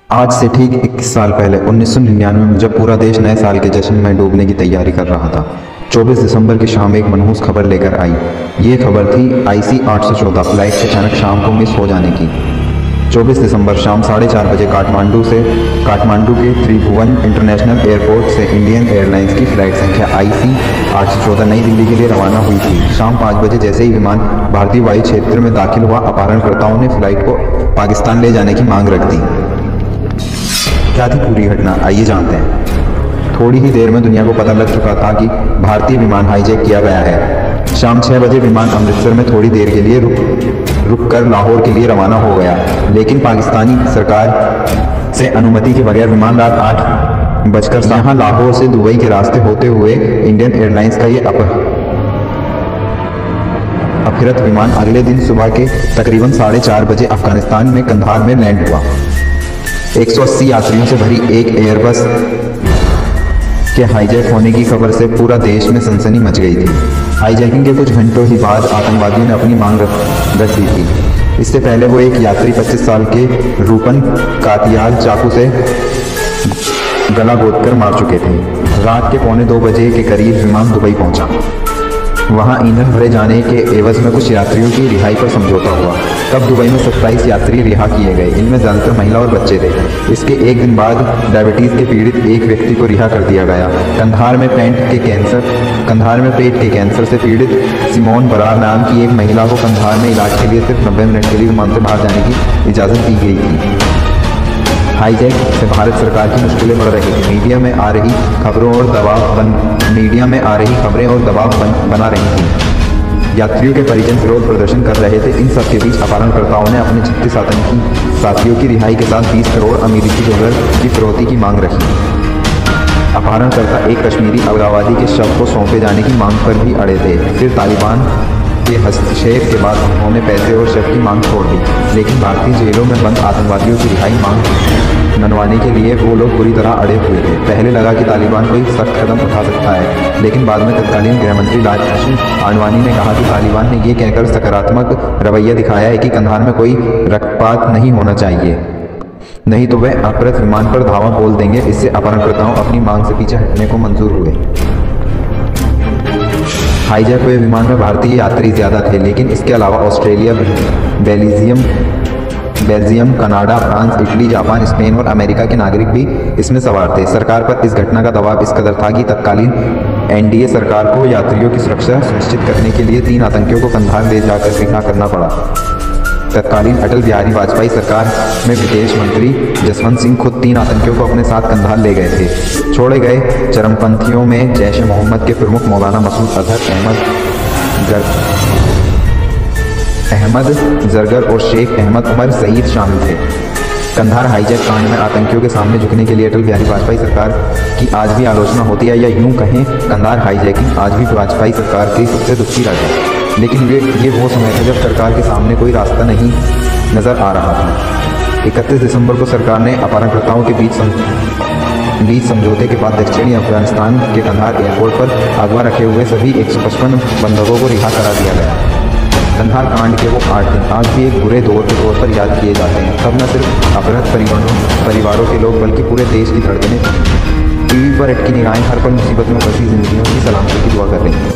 आज से ठीक 21 साल पहले 1999 में जब पूरा देश नए साल के जश्न में डूबने की तैयारी कर रहा था, 24 दिसंबर की शाम एक मनहूस खबर लेकर आई। ये खबर थी IC 814 फ्लाइट के अचानक शाम को मिस हो जाने की। 24 दिसंबर शाम 4:30 बजे काठमांडू के त्रिभुवन इंटरनेशनल एयरपोर्ट से इंडियन एयरलाइंस की फ्लाइट संख्या IC 814 नई दिल्ली के लिए रवाना हुई थी। शाम 5 बजे जैसे ही विमान भारतीय वायु क्षेत्र में दाखिल हुआ, अपहरणकर्ताओं ने फ्लाइट को पाकिस्तान ले जाने की मांग रख दी। क्या थी पूरी घटना, आइए जानते हैं। थोड़ी ही देर में दुनिया को पता लग चुका था कि भारतीय विमान हाईजैक किया गया है। शाम 6 बजे विमान अमृतसर में थोड़ी देर के लिए रुक कर लाहौर के लिए रवाना हो गया, लेकिन पाकिस्तानी सरकार से अनुमति के बगैर विमान रात 8:00 यहाँ लाहौर से दुबई के रास्ते होते हुए इंडियन एयरलाइंस का ये अपहृत विमान अगले दिन सुबह के तकरीबन 4:30 बजे अफगानिस्तान में कंधार में लैंड हुआ। 180 यात्रियों से भरी एक एयरबस के हाईजैक होने की खबर से पूरा देश में सनसनी मच गई थी। हाईजैकिंग के कुछ घंटों ही बाद आतंकवादियों ने अपनी मांग रख दी थी। इससे पहले वो एक यात्री 25 साल के रूपन कातियाल चाकू से गला गोदकर मार चुके थे। रात के 1:45 बजे के करीब विमान दुबई पहुंचा। वहां ईंधन भरे जाने के एवज में कुछ यात्रियों की रिहाई पर समझौता हुआ। तब दुबई में 27 यात्री रिहा किए गए। इनमें ज्यादातर महिला और बच्चे थे। इसके एक दिन बाद डायबिटीज के पीड़ित एक व्यक्ति को रिहा कर दिया गया। कंधार में पेट के कैंसर से पीड़ित सिमोन बरार नाम की एक महिला को कंधार में इलाज के लिए सिर्फ 90 मिनट के लिए विमान से बाहर जाने की इजाज़त दी गई थी। हाईजैक से भारत सरकार की मुश्किलें बढ़ रही थी। मीडिया में आ रही खबरें और दबाव बना रही थी। यात्रियों के परिजन विरोध प्रदर्शन कर रहे थे। इन सब के बीच अपहरणकर्ताओं ने अपने 36 आतंकी साथियों की रिहाई के साथ 20 करोड़ अमेरिकी डॉलर की फिरौती की मांग रखी। अपहरणकर्ता एक कश्मीरी अलगाववादी के शव को सौंपे जाने की मांग पर भी अड़े थे। फिर तालिबान के हस्तक्षेप के बाद उन्होंने पैसे और शव की मांग छोड़ दी, लेकिन भारतीय जेलों में बंद आतंकवादियों की रिहाई मांग मनवाने के लिए वो लोग पूरी तरह अड़े हुए थे। पहले लगा कि तालिबान कोई सख्त कदम उठा सकता है, लेकिन बाद में तत्कालीन गृहमंत्री राजनाथ आडवाणी ने कहा कि तालिबान ने ये कहकर सकारात्मक रवैया दिखाया है कि कंधार में कोई रक्तपात नहीं होना चाहिए, नहीं तो वह अपहृत विमान पर धावा बोल देंगे। इससे अपहरणकर्ताओं अपनी मांग से पीछे हटने को मंजूर हुए। हाईजैक हुए विमान में भारतीय यात्री ज्यादा थे, लेकिन इसके अलावा Australia, Belgium, Canada, France, Italy, Japan, Spain और अमेरिका के नागरिक भी इसमें सवार थे। सरकार पर इस घटना का दबाव इस कदर था कि तत्कालीन NDA सरकार को यात्रियों की सुरक्षा सुनिश्चित करने के लिए 3 आतंकियों को कंधार ले जाकर रिहा करना पड़ा। तत्कालीन अटल बिहारी वाजपेयी सरकार में विदेश मंत्री जसवंत सिंह खुद 3 आतंकियों को अपने साथ कंधार ले गए थे। छोड़े गए चरमपंथियों में जैश ए मोहम्मद के प्रमुख मौलाना मसूद अजहर, अहमद जरगर और शेख अहमद उमर सईद शामिल थे। कंधार हाईजैक कांड में आतंकियों के सामने झुकने के लिए अटल बिहारी वाजपेयी सरकार की आज भी आलोचना होती है, या यूं कहें कंधार हाईजैकिंग आज भी वाजपेयी सरकार की सबसे दुखी राज है। लेकिन ये वो समय था जब सरकार के सामने कोई रास्ता नहीं नजर आ रहा था। 31 दिसंबर को सरकार ने अपहरणकर्ताओं के बीच समझौते के बाद दक्षिणी अफगानिस्तान के कंधार एयरपोर्ट पर अगवा रखे हुए सभी 155 बंधकों को रिहा करा दिया गया। कंधार कांड के वो 8 दिन आज भी एक बुरे दौर के तौर पर याद किए जाते हैं। तब न सिर्फ अपहृत परिवारों के लोग बल्कि पूरे देश की धड़कनें टीवी पर अटकी निगाहें हर पल मुसीबत में फंसी जिंदगियों की सलामती की दुआ कर रही हैं।